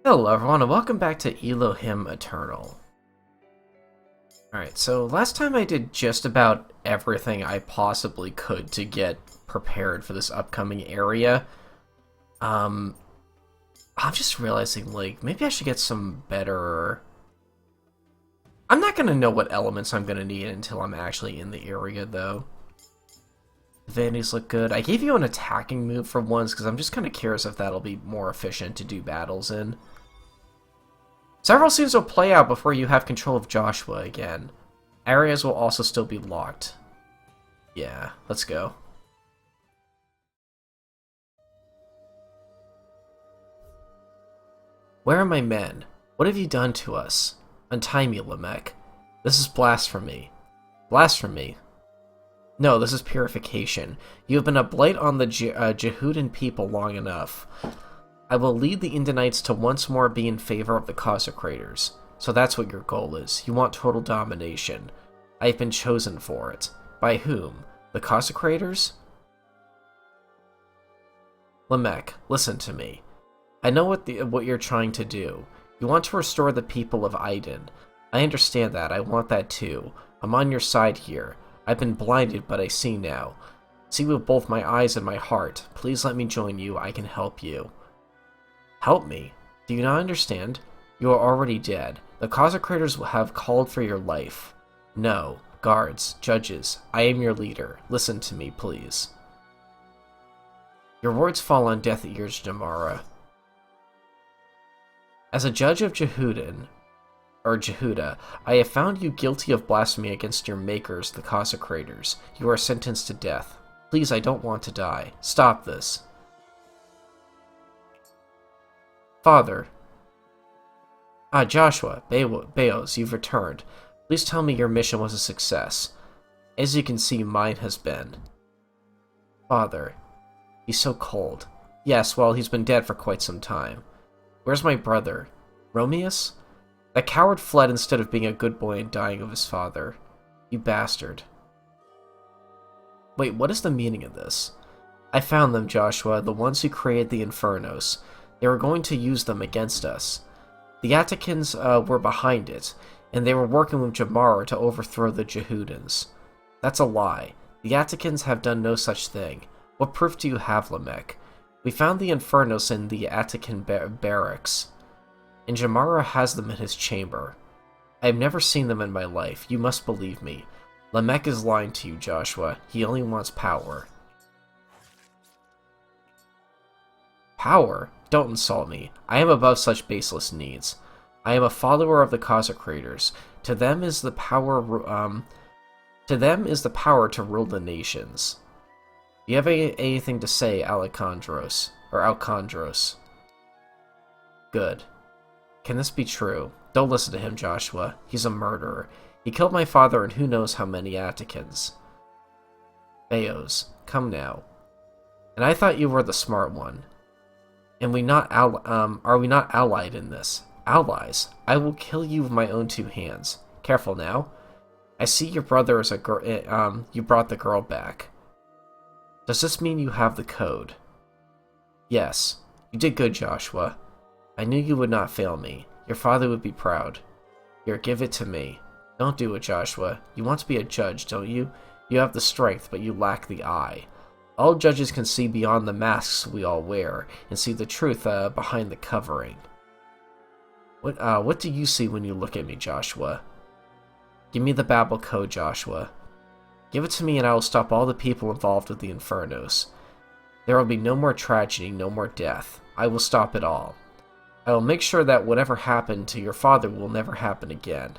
Hello everyone and welcome back to Elohim Eternal. Alright, so last time I did just about everything I possibly could to get prepared for this upcoming area. I'm just realizing, like, maybe I should get some better... I'm not gonna know what elements I'm gonna need until I'm actually in the area, though. Vanities look good. I gave you an attacking move for once, because I'm just kind of curious if that'll be more efficient to do battles in. Several scenes will play out before you have control of Joshua again. Areas will also still be locked. Yeah, let's go. Where are my men? What have you done to us? Untie me, Lamech. This is blasphemy. Blasphemy? No, this is purification. You have been a blight on the Jehudan people long enough. I will lead the Indanites to once more be in favor of the consecrators. So that's what your goal is. You want total domination. I have been chosen for it. By whom? The consecrators? Lamech, listen to me. I know what you're trying to do. You want to restore the people of Aiden. I understand that. I want that too. I'm on your side here. I've been blinded, but I see now. See with both my eyes and my heart. Please let me join you. I can help you. Help me? Do you not understand? You are already dead. The consecrators have called for your life. No. Guards, judges, I am your leader. Listen to me, please. Your words fall on deaf ears, Jamara. As a judge of Jehuda, I have found you guilty of blasphemy against your makers, the consecrators. You are sentenced to death. Please, I don't want to die. Stop this. Father. Joshua, Beos, you've returned. Please tell me your mission was a success. As you can see, mine has been. Father. He's so cold. Yes, well, he's been dead for quite some time. Where's my brother? Romeus? That coward fled instead of being a good boy and dying of his father. You bastard. Wait, what is the meaning of this? I found them, Joshua, the ones who created the Infernos. They were going to use them against us. The Atticans were behind it, and they were working with Jamara to overthrow the Jehudans. That's a lie. The Atticans have done no such thing. What proof do you have, Lamech? We found the Infernos in the Attican barracks, and Jamara has them in his chamber. I have never seen them in my life. You must believe me. Lamech is lying to you, Joshua. He only wants power. Power? Don't insult me. I am above such baseless needs. I am a follower of the consecrators. To them is the power to rule the nations. Do you have anything to say, Alejandros? Or Alcandros? Good. Can this be true? Don't listen to him, Joshua. He's a murderer. He killed my father and who knows how many Atticans. Beos, come now. And I thought you were the smart one. And are we not allied in this? Allies? I will kill you with my own two hands. Careful now. I see your brother is a girl. You brought the girl back. Does this mean you have the code? Yes. You did good, Joshua. I knew you would not fail me. Your father would be proud. Here, give it to me. Don't do it, Joshua. You want to be a judge, don't you? You have the strength, but you lack the eye. All judges can see beyond the masks we all wear, and see the truth behind the covering. What do you see when you look at me, Joshua? Give me the Babel code, Joshua. Give it to me and I will stop all the people involved with the Infernos. There will be no more tragedy, no more death. I will stop it all. I will make sure that whatever happened to your father will never happen again.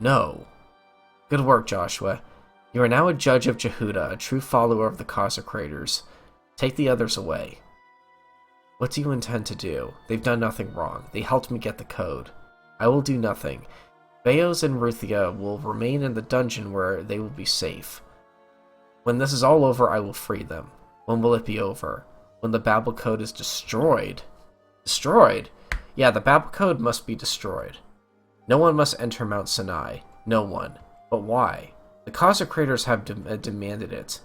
No. Good work, Joshua. You are now a judge of Jehuda, a true follower of the consecrators. Take the others away. What do you intend to do? They've done nothing wrong. They helped me get the code. I will do nothing. Beos and Ruthia will remain in the dungeon where they will be safe. When this is all over, I will free them. When will it be over? When the Babel code is destroyed. Destroyed? Yeah, the Babel code must be destroyed. No one must enter Mount Sinai. No one. But why? The consecrators have demanded it.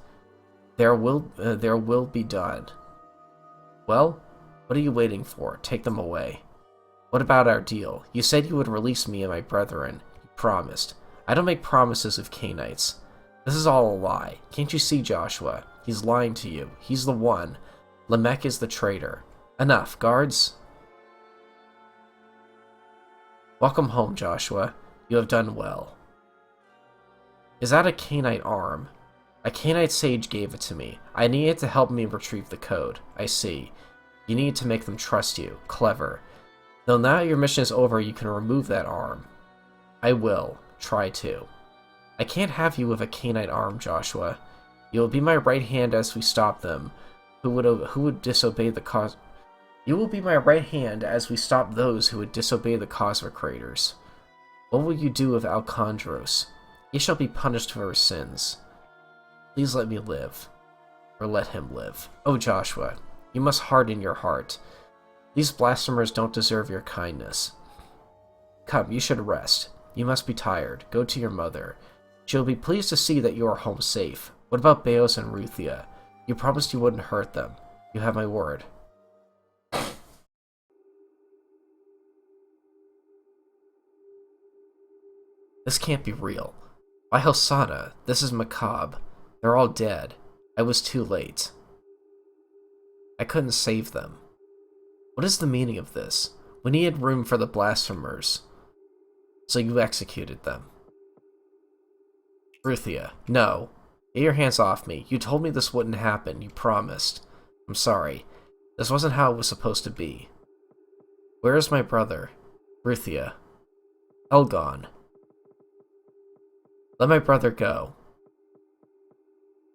Their will be done. Well, what are you waiting for? Take them away. What about our deal? You said you would release me and my brethren. You promised. I don't make promises of Canaanites. This is all a lie. Can't you see, Joshua? He's lying to you. He's the one. Lamech is the traitor. Enough, guards. Welcome home, Joshua. You have done well. Is that a Canaanite arm? A Canaanite sage gave it to me. I need it to help me retrieve the code. I see. You need to make them trust you. Clever. Though now your mission is over, you can remove that arm. I will. Try to. I can't have you with a Canaanite arm, Joshua. You will be my right hand as we stop them. Who would disobey the cause? You will be my right hand as we stop those who would disobey the cause of creators. What will you do with Alcandros? He shall be punished for his sins. Please let me live. Or let him live. Oh, Joshua, you must harden your heart. These blasphemers don't deserve your kindness. Come, you should rest. You must be tired. Go to your mother. She will be pleased to see that you are home safe. What about Baos and Ruthia? You promised you wouldn't hurt them. You have my word. This can't be real. By Hosanna, this is macabre. They're all dead. I was too late. I couldn't save them. What is the meaning of this? We needed room for the blasphemers. So you executed them. Ruthia, no. Get your hands off me. You told me this wouldn't happen. You promised. I'm sorry. This wasn't how it was supposed to be. Where is my brother? Ruthia. Elgon. Let my brother go.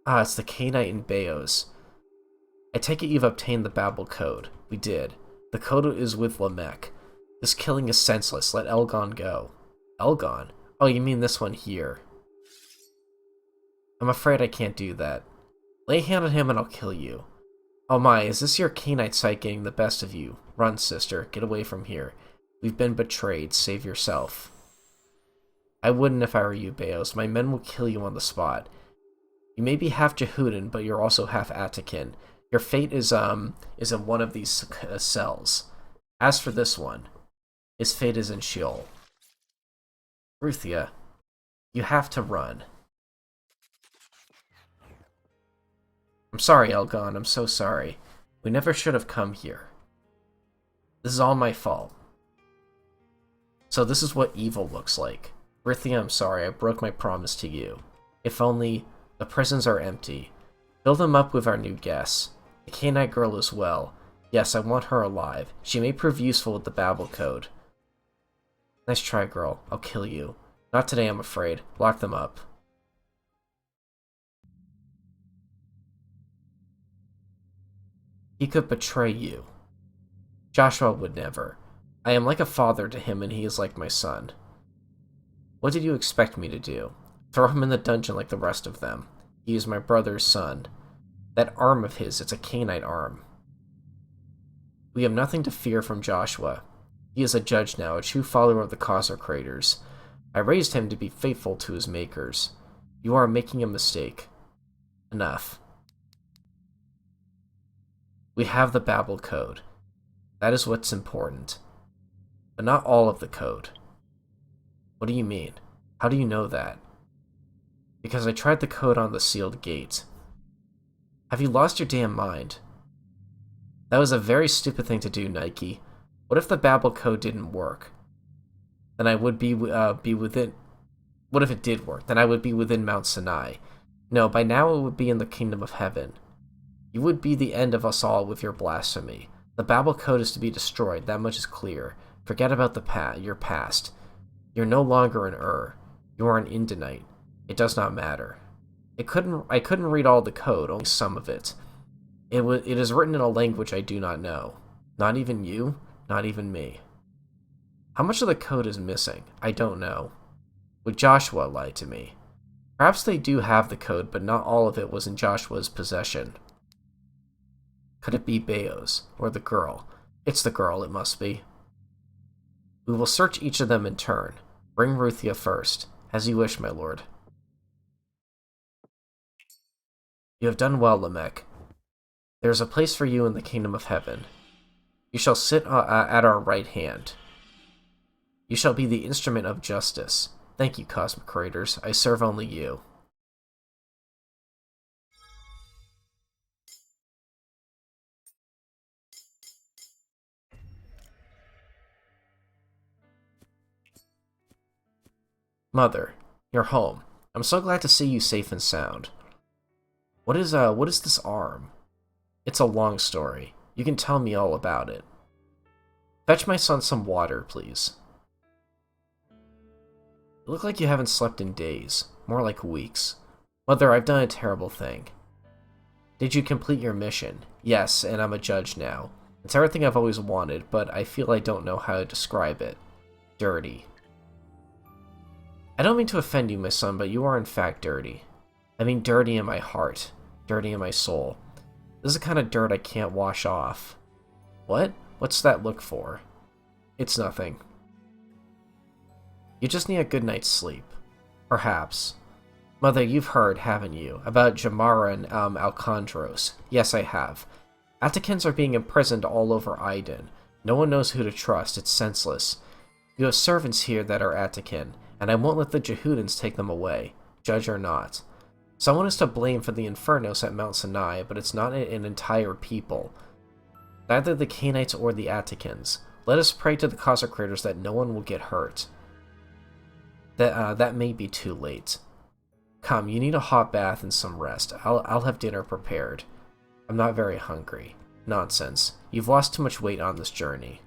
Ah, it's the Canaanite in Baos. I take it you've obtained the Babel code. We did. The code is with Lamech. This killing is senseless. Let Elgon go. Elgon? Oh, you mean this one here. I'm afraid I can't do that. Lay a hand on him and I'll kill you. Oh my, is this your Canaanite sight getting the best of you? Run, sister. Get away from here. We've been betrayed. Save yourself. I wouldn't if I were you, Baos. My men will kill you on the spot. You may be half Jehudan, but you're also half Atakin. Your fate is in one of these cells. As for this one, his fate is in Sheol. Ruthia, you have to run. I'm sorry, Elgon. I'm so sorry. We never should have come here. This is all my fault. So this is what evil looks like. Ruthia, I'm sorry. I broke my promise to you. If only the prisons are empty. Fill them up with our new guests. The Canaanite girl as well. Yes, I want her alive. She may prove useful with the Babel code. Nice try, girl. I'll kill you. Not today, I'm afraid. Lock them up. He could betray you. Joshua would never. I am like a father to him and he is like my son. What did you expect me to do? Throw him in the dungeon like the rest of them. He is my brother's son. That arm of his, it's a Canaanite arm. We have nothing to fear from Joshua. He is a judge now, a true follower of the Khazar creators. I raised him to be faithful to his makers. You are making a mistake. Enough. We have the Babel code. That is what's important. But not all of the code. What do you mean? How do you know that? Because I tried the code on the sealed gate. Have you lost your damn mind? That was a very stupid thing to do, Nike. What if the Babel code didn't work? Then I would be within... What if it did work? Then I would be within Mount Sinai. No, by now it would be in the kingdom of heaven. You would be the end of us all with your blasphemy. The Babel code is to be destroyed, that much is clear. Forget about your past. You're no longer an You are an Indonite. It does not matter. I couldn't read all the code, only some of it. It is written in a language I do not know. Not even you, not even me. How much of the code is missing? I don't know. Would Joshua lie to me? Perhaps they do have the code, but not all of it was in Joshua's possession. Could it be Baos, or the girl? It's the girl, it must be. We will search each of them in turn. Bring Ruthia first. As you wish, my lord. You have done well, Lamech. There is a place for you in the kingdom of heaven. You shall sit at our right hand. You shall be the instrument of justice. Thank you, cosmic creators. I serve only you. Mother, you're home. I'm so glad to see you safe and sound. What is this arm? It's a long story. You can tell me all about it. Fetch my son some water, please. You look like you haven't slept in days. More like weeks. Mother, I've done a terrible thing. Did you complete your mission? Yes, and I'm a judge now. It's everything I've always wanted, but I feel I don't know how to describe it. Dirty. I don't mean to offend you, my son, but you are in fact dirty. I mean dirty in my heart. Dirty in my soul. This is the kind of dirt I can't wash off. What? What's that look for? It's nothing. You just need a good night's sleep. Perhaps. Mother, you've heard, haven't you, about Jamara and Alcandros? Yes, I have. Atticans are being imprisoned all over Aiden. No one knows who to trust. It's senseless. You have servants here that are Attican, and I won't let the Jehudans take them away, judge or not. Someone is to blame for the Infernos at Mount Sinai, but it's not an entire people. Neither the Canaanites or the Atticans. Let us pray to the cosmic creators that no one will get hurt. That may be too late. Come, you need a hot bath and some rest. I'll have dinner prepared. I'm not very hungry. Nonsense. You've lost too much weight on this journey.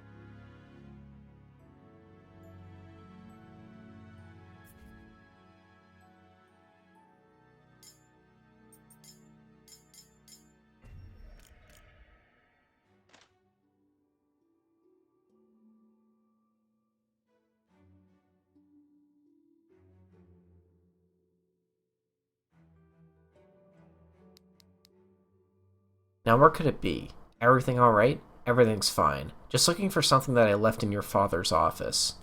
Now where could it be? Everything alright? Everything's fine. Just looking for something that I left in your father's office.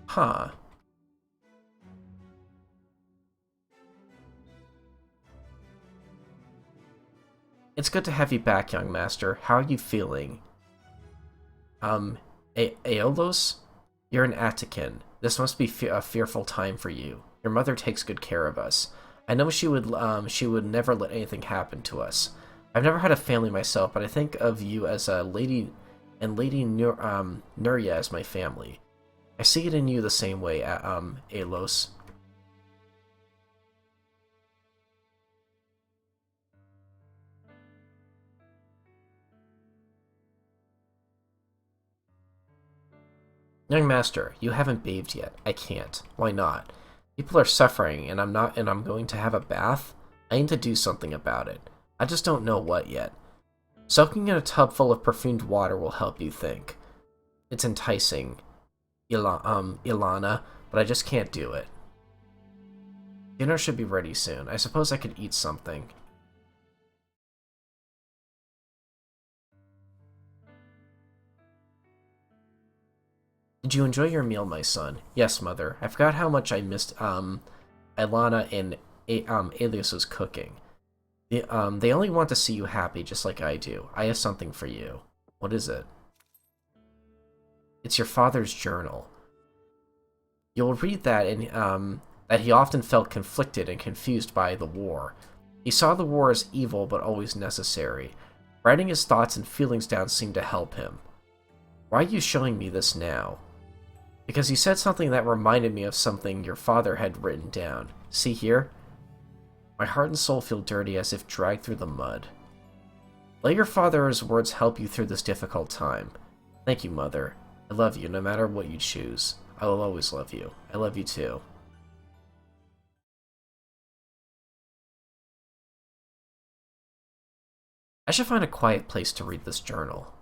Huh. It's good to have you back, young master. How are you feeling? Aeolos? You're an Attican. This must be a fearful time for you. Your mother takes good care of us. I know she would never let anything happen to us. I've never had a family myself, but I think of you as a lady, and Lady Nuria as my family. I see it in you the same way, Aeolos. Young master, you haven't bathed yet. I can't. Why not? People are suffering, and I'm going to have a bath? I need to do something about it. I just don't know what yet. Soaking in a tub full of perfumed water will help you think. It's enticing, Ilana, but I just can't do it. Dinner should be ready soon. I suppose I could eat something. Did you enjoy your meal, my son? Yes, mother. I forgot how much I missed, Ilana and, Alias's cooking. They only want to see you happy, just like I do. I have something for you. What is it? It's your father's journal. You'll read that that he often felt conflicted and confused by the war. He saw the war as evil, but always necessary. Writing his thoughts and feelings down seemed to help him. Why are you showing me this now? Because you said something that reminded me of something your father had written down. See here? My heart and soul feel dirty as if dragged through the mud. Let your father's words help you through this difficult time. Thank you, Mother. I love you no matter what you choose. I will always love you. I love you too. I should find a quiet place to read this journal.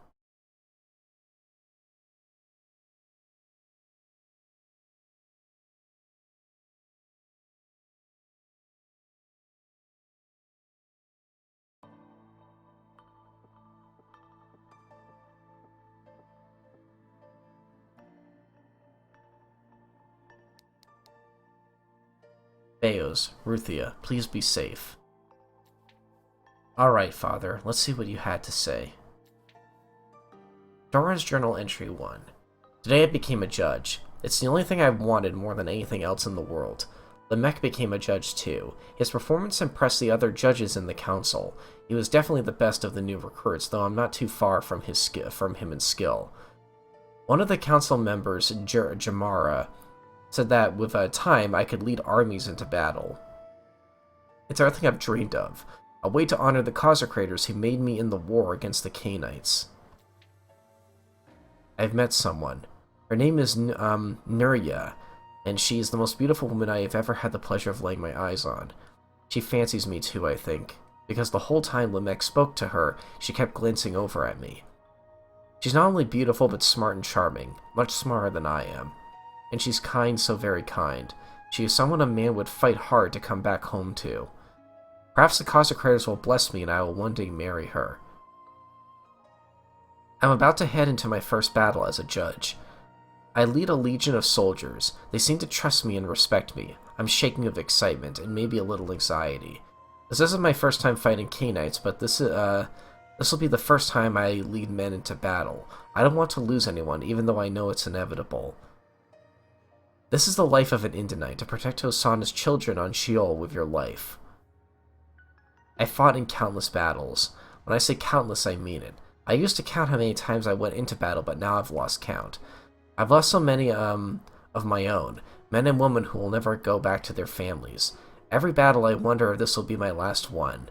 Beos, Ruthia, please be safe. Alright, Father, let's see what you had to say. Doran's Journal Entry 1. Today I became a judge. It's the only thing I've wanted more than anything else in the world. Lamech became a judge too. His performance impressed the other judges in the council. He was definitely the best of the new recruits, though I'm not too far from him in skill. One of the council members, Jamara, said that with time I could lead armies into battle. It's everything I've dreamed of. A way to honor the consecrators who made me in the war against the Canaanites. I've met someone. Her name is Nuria, and she is the most beautiful woman I have ever had the pleasure of laying my eyes on. She fancies me too, I think, because the whole time Lamech spoke to her, she kept glancing over at me. She's not only beautiful, but smart and charming, much smarter than I am. And she's kind, so very kind. She is someone a man would fight hard to come back home to. Perhaps the consecrators will bless me and I will one day marry her. I'm about to head into my first battle as a judge. I lead a legion of soldiers. They seem to trust me and respect me. I'm shaking with excitement and maybe a little anxiety. This isn't my first time fighting Canaanites, but this will be the first time I lead men into battle. I don't want to lose anyone, even though I know it's inevitable. This is the life of an Indonite, to protect Hosanna's children on Sheol with your life. I fought in countless battles. When I say countless, I mean it. I used to count how many times I went into battle, but now I've lost count. I've lost so many of my own, men and women who will never go back to their families. Every battle I wonder if this will be my last one.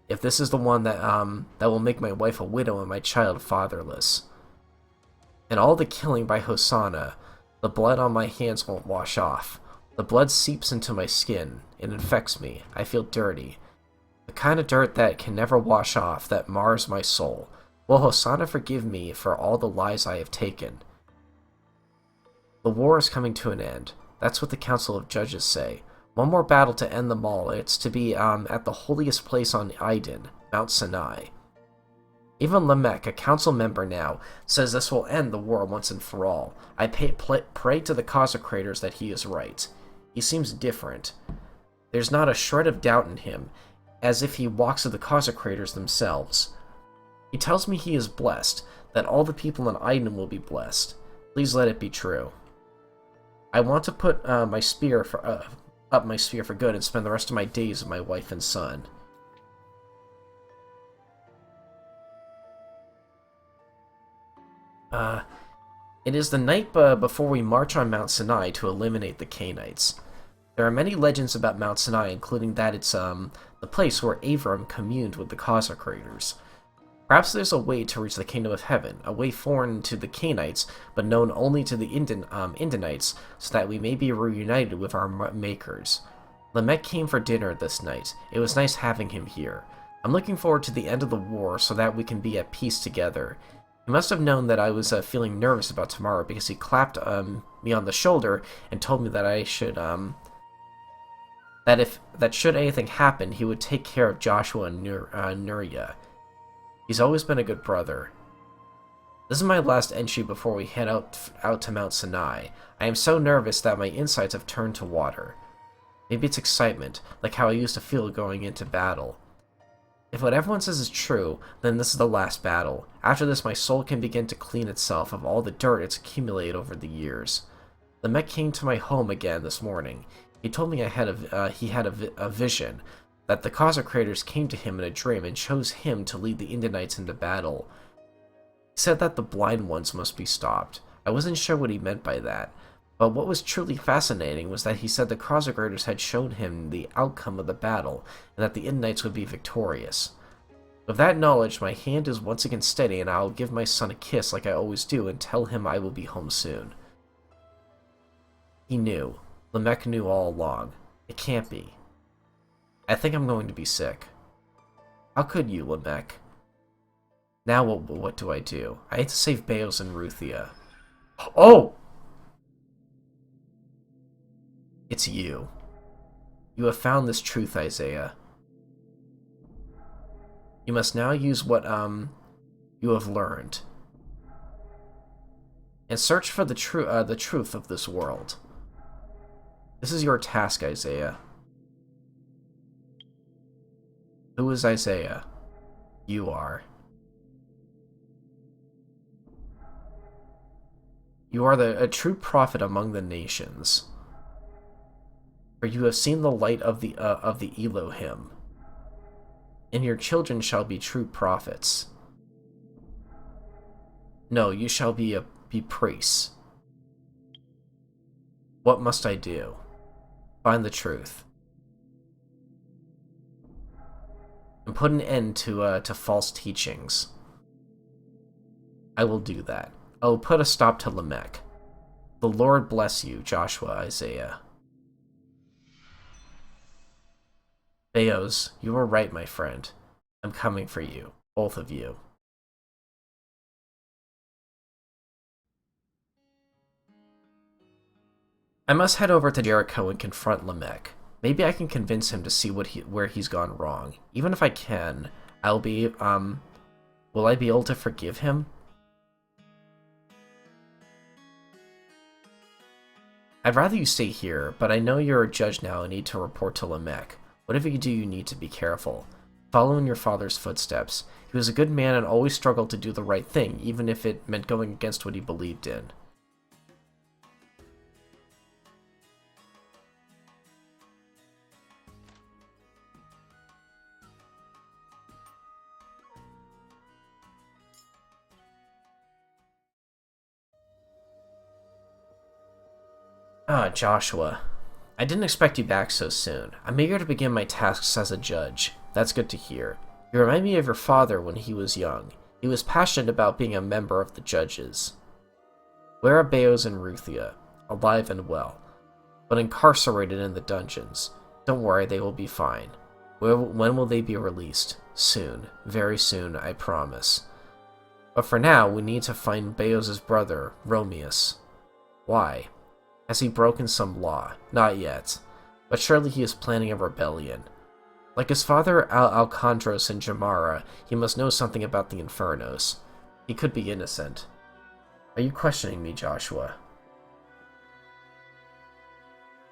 If this is the one that will make my wife a widow and my child fatherless. And all the killing by Hosanna, the blood on my hands won't wash off. The blood seeps into my skin. It infects me. I feel dirty. The kind of dirt that can never wash off, that mars my soul. Will Hosanna forgive me for all the lies I have taken? The war is coming to an end. That's what the Council of Judges say. One more battle to end them all. It's to be at the holiest place on Iden, Mount Sinai. Even Lamech, a council member now, says this will end the war once and for all. I pray to the consecrators that he is right. He seems different. There's not a shred of doubt in him, as if he walks with the consecrators themselves. He tells me he is blessed, that all the people in Iden will be blessed. Please let it be true. I want to put up my spear for good and spend the rest of my days with my wife and son. It is the night before we march on Mount Sinai to eliminate the Canaanites. There are many legends about Mount Sinai, including that it's the place where Avram communed with the consecrators. Perhaps there's a way to reach the kingdom of heaven, a way foreign to the Canaanites, but known only to the Indonites, so that we may be reunited with our makers. Lamech came for dinner this night. It was nice having him here. I'm looking forward to the end of the war so that we can be at peace together. He must have known that I was feeling nervous about tomorrow because he clapped me on the shoulder and told me that I should that should anything happen, he would take care of Joshua and Nuria. He's always been a good brother. This is my last entry before we head out to Mount Sinai. I am so nervous that my insides have turned to water. Maybe it's excitement, like how I used to feel going into battle. If what everyone says is true, then this is the last battle. After this, my soul can begin to clean itself of all the dirt it's accumulated over the years. Lamech came to my home again this morning. He told me he had a vision, that the consecrators came to him in a dream and chose him to lead the Indonites into battle. He said that the blind ones must be stopped. I wasn't sure what he meant by that, but what was truly fascinating was that he said the consecrators had shown him the outcome of the battle, and that the Indonites would be victorious. With that knowledge, my hand is once again steady, and I will give my son a kiss like I always do and tell him I will be home soon. He knew. Lamech knew all along. It can't be. I think I'm going to be sick. How could you, Lamech? Now what do I do? I need to save Baos and Ruthia. Oh! It's you. You have found this truth, Isaiah. You must now use what, you have learned. And search for the truth of this world. This is your task, Isaiah. Who is Isaiah? You are. You are a true prophet among the nations. For you have seen the light of the Elohim, and your children shall be true prophets. No, you shall be priests. What must I do? Find the truth. And put an end to false teachings. I will do that. I will put a stop to Lamech. The Lord bless you, Joshua, Isaiah. Beos, you were right, my friend. I'm coming for you, both of you. I must head over to Jericho and confront Lamech. Maybe I can convince him to see where he's gone wrong. Even if I can, will I be able to forgive him? I'd rather you stay here, but I know you're a judge now and need to report to Lamech. Whatever you do, you need to be careful. Follow in your father's footsteps. He was a good man and always struggled to do the right thing, even if it meant going against what he believed in. Ah, Joshua. I didn't expect you back so soon. I'm eager to begin my tasks as a judge. That's good to hear. You remind me of your father when he was young. He was passionate about being a member of the judges. Where are Beos and Ruthia? Alive and well, but incarcerated in the dungeons. Don't worry, they will be fine. When will they be released? Soon. Very soon, I promise. But for now, we need to find Beos' brother, Romeus. Why? Has he broken some law? Not yet. But surely he is planning a rebellion. Like his father Alcandros and Jamara, he must know something about the Infernos. He could be innocent. Are you questioning me, Joshua?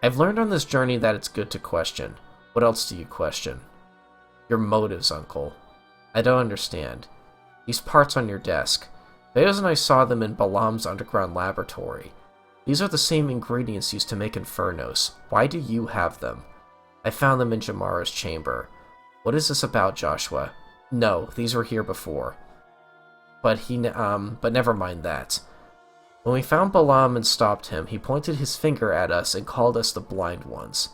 I've learned on this journey that it's good to question. What else do you question? Your motives, Uncle. I don't understand. These parts on your desk. Beos and I saw them in Balaam's underground laboratory. These are the same ingredients used to make Infernos. Why do you have them? I found them in Jamara's chamber. What is this about, Joshua? No, these were here before. But never mind that. When we found Balaam and stopped him, he pointed his finger at us and called us the Blind Ones.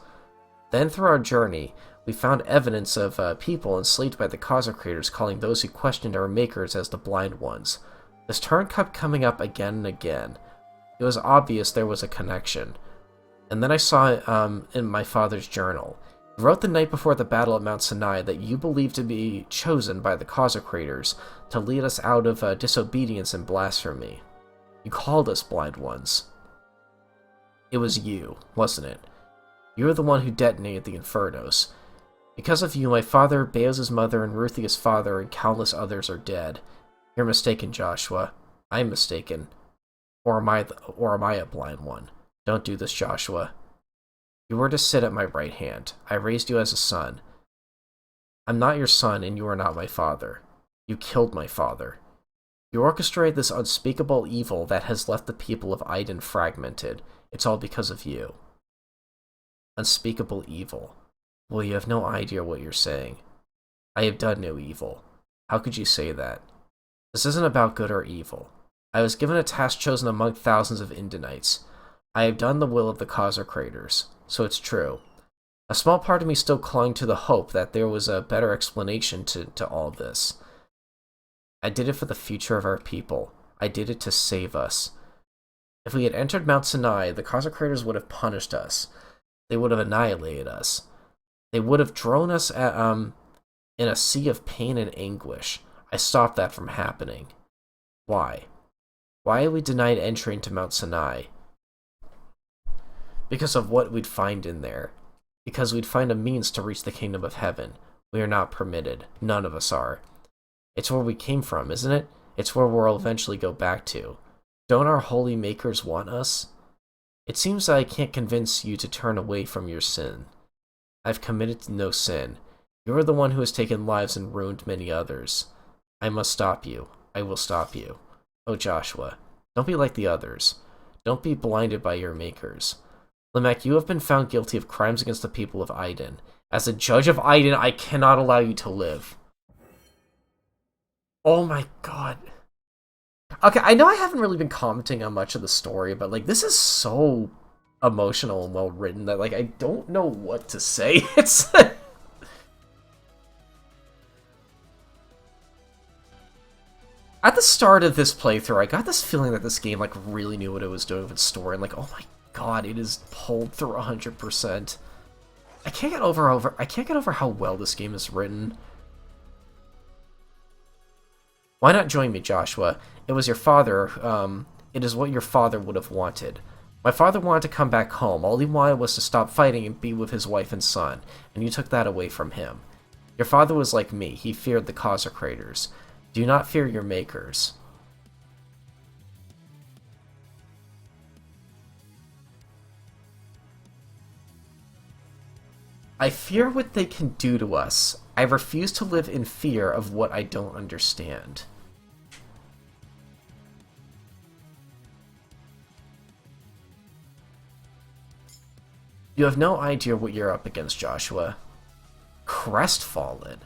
Then through our journey, we found evidence of people enslaved by the consecrators calling those who questioned our makers as the Blind Ones. This term kept coming up again and again. It was obvious there was a connection. And then I saw it in my father's journal. He wrote the night before the battle at Mount Sinai that you believed to be chosen by the consecrators to lead us out of disobedience and blasphemy. You called us Blind Ones. It was you, wasn't it? You were the one who detonated the Infernos. Because of you, my father, Beos' mother, and Ruthia's father, and countless others are dead. You're mistaken, Joshua. I'm mistaken. Or am I a blind one? Don't do this, Joshua. You were to sit at my right hand. I raised you as a son. I'm not your son, and you are not my father. You killed my father. You orchestrated this unspeakable evil that has left the people of Iden fragmented. It's all because of you. Unspeakable evil. Well, you have no idea what you're saying. I have done no evil. How could you say that? This isn't about good or evil. I was given a task chosen among thousands of Indanites. I have done the will of the consecrators, so it's true. A small part of me still clung to the hope that there was a better explanation to all this. I did it for the future of our people. I did it to save us. If we had entered Mount Sinai, the consecrators would have punished us. They would have annihilated us. They would have thrown us in a sea of pain and anguish. I stopped that from happening. Why? Why are we denied entry into Mount Sinai? Because of what we'd find in there. Because we'd find a means to reach the kingdom of heaven. We are not permitted. None of us are. It's where we came from, isn't it? It's where we'll eventually go back to. Don't our holy makers want us? It seems that I can't convince you to turn away from your sin. I've committed no sin. You are the one who has taken lives and ruined many others. I must stop you. I will stop you. Oh, Joshua, don't be like the others. Don't be blinded by your makers. Lamech, you have been found guilty of crimes against the people of Iden. As a judge of Iden, I cannot allow you to live. Oh my god. Okay, I know I haven't really been commenting on much of the story, but, like, this is so emotional and well written that, like, I don't know what to say. It's... At the start of this playthrough, I got this feeling that this game, like, really knew what it was doing with its story, and, like, oh my god, it is pulled through 100%. I can't get over how well this game is written. Why not join me, Joshua? It was your father, it is what your father would have wanted. My father wanted to come back home. All he wanted was to stop fighting and be with his wife and son, and you took that away from him. Your father was like me. He feared the consecrators. Do not fear your makers. I fear what they can do to us. I refuse to live in fear of what I don't understand. You have no idea what you're up against, Joshua. Crestfallen.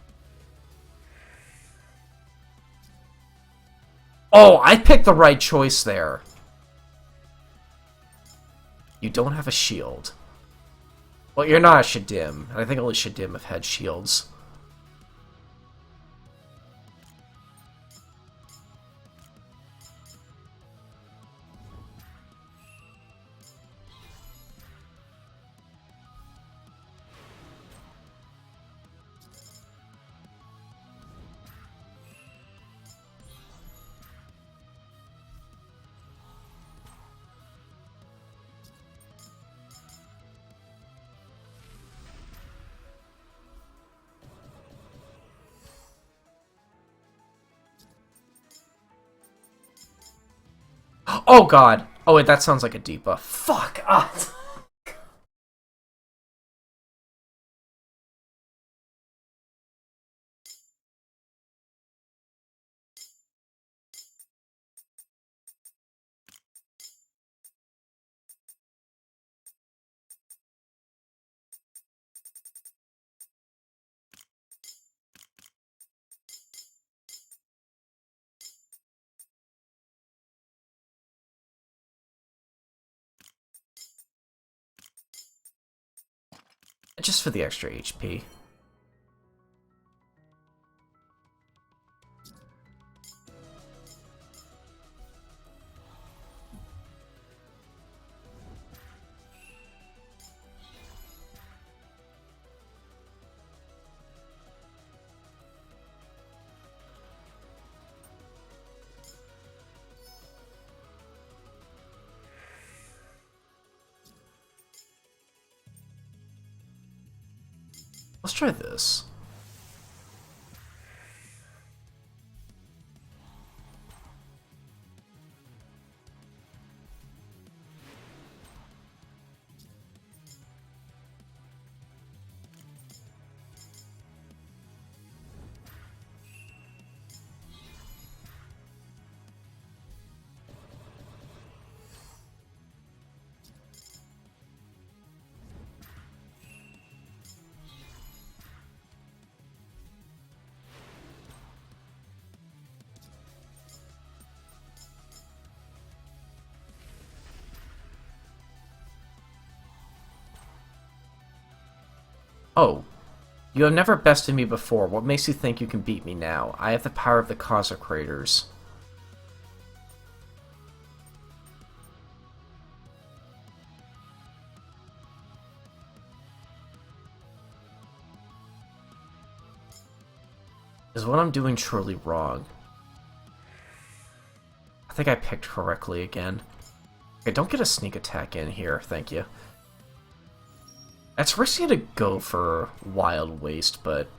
Oh, I picked the right choice there. You don't have a shield. Well, you're not a Shadim, and I think only Shadim have had shields. Oh god! Oh wait, that sounds like a debuff. Fuck! Ah. Just for the extra HP. Let's try this. Oh. You have never bested me before. What makes you think you can beat me now? I have the power of the consecrators. Is what I'm doing truly wrong? I think I picked correctly again. Okay, don't get a sneak attack in here, thank you. It's risky to go for Wild Waste, but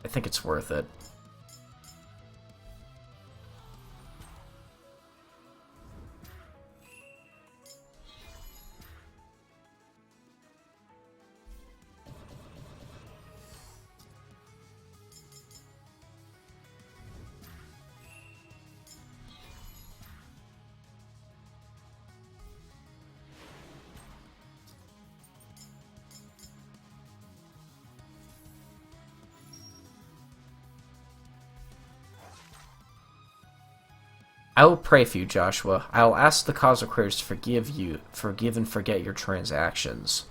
I think it's worth it. I will pray for you, Joshua. I will ask the causal creators to forgive and forget your transactions.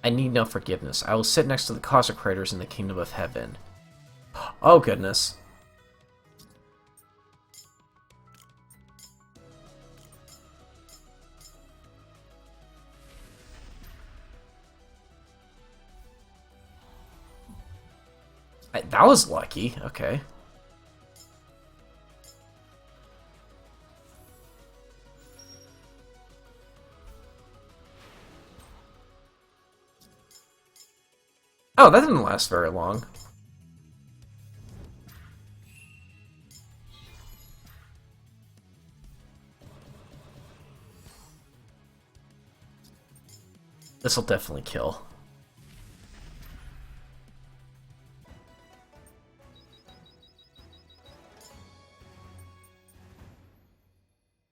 I need no forgiveness. I will sit next to the causal creators in the kingdom of heaven. Oh, goodness. That was lucky. Okay. Oh, that didn't last very long. This'll definitely kill.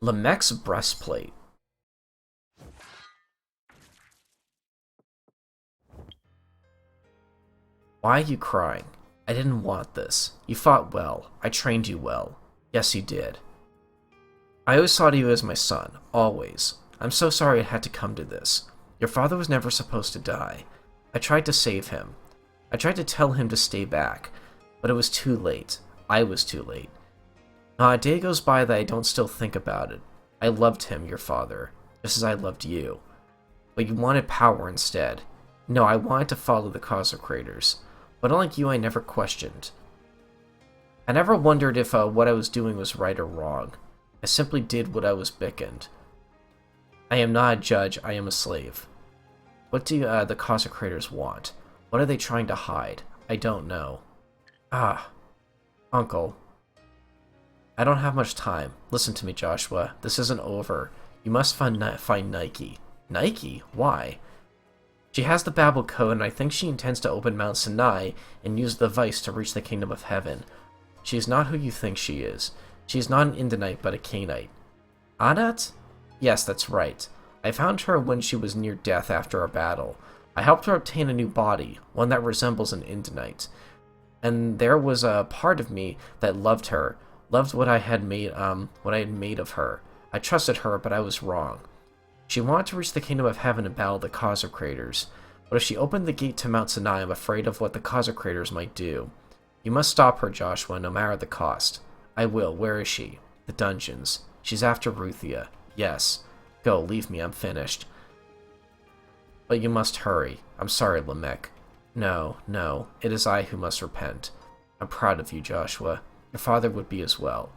Lamech's breastplate. Why are you crying? I didn't want this. You fought well. I trained you well. Yes, you did. I always saw you as my son. Always. I'm so sorry it had to come to this. Your father was never supposed to die. I tried to save him. I tried to tell him to stay back, but it was too late. I was too late. Not a day goes by that I don't still think about it. I loved him, your father, just as I loved you. But you wanted power instead. No, I wanted to follow the causal creators. But unlike you, I never questioned. I never wondered if what I was doing was right or wrong. I simply did what I was beckoned. I am not a judge, I am a slave. What do the causal creators want? What are they trying to hide? I don't know. Ah, Uncle. I don't have much time. Listen to me, Joshua. This isn't over. You must find Nike. Nike? Why? She has the Babel code, and I think she intends to open Mount Sinai and use the device to reach the kingdom of heaven. She is not who you think she is. She is not an Indonite, but a Canaanite. Anat? Yes, that's right. I found her when she was near death after a battle. I helped her obtain a new body, one that resembles an Indonite. And there was a part of me that loved her, loved what I had made of her. I trusted her, but I was wrong. She wanted to reach the kingdom of heaven and battle the causal creators, but if she opened the gate to Mount Sinai, I'm afraid of what the causal creators might do. You must stop her, Joshua, no matter the cost. I will. Where is she? The dungeons. She's after Ruthia. Yes. Go, leave me, I'm finished. But you must hurry. I'm sorry, Lamech. No, no, it is I who must repent. I'm proud of you, Joshua. Your father would be as well.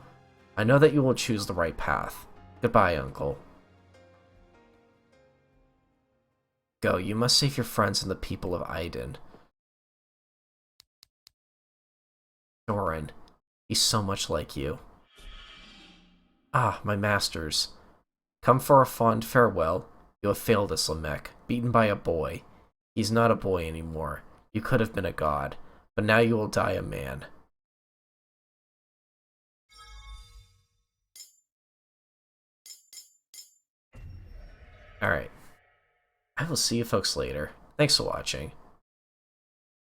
I know that you will choose the right path. Goodbye, Uncle. Go, you must save your friends and the people of Aiden. Doran, he's so much like you. Ah, my masters. Come for a fond farewell. You have failed us, Lamech, beaten by a boy. He's not a boy anymore. You could have been a god, but now you will die a man. Alright. I will see you folks later. Thanks for watching.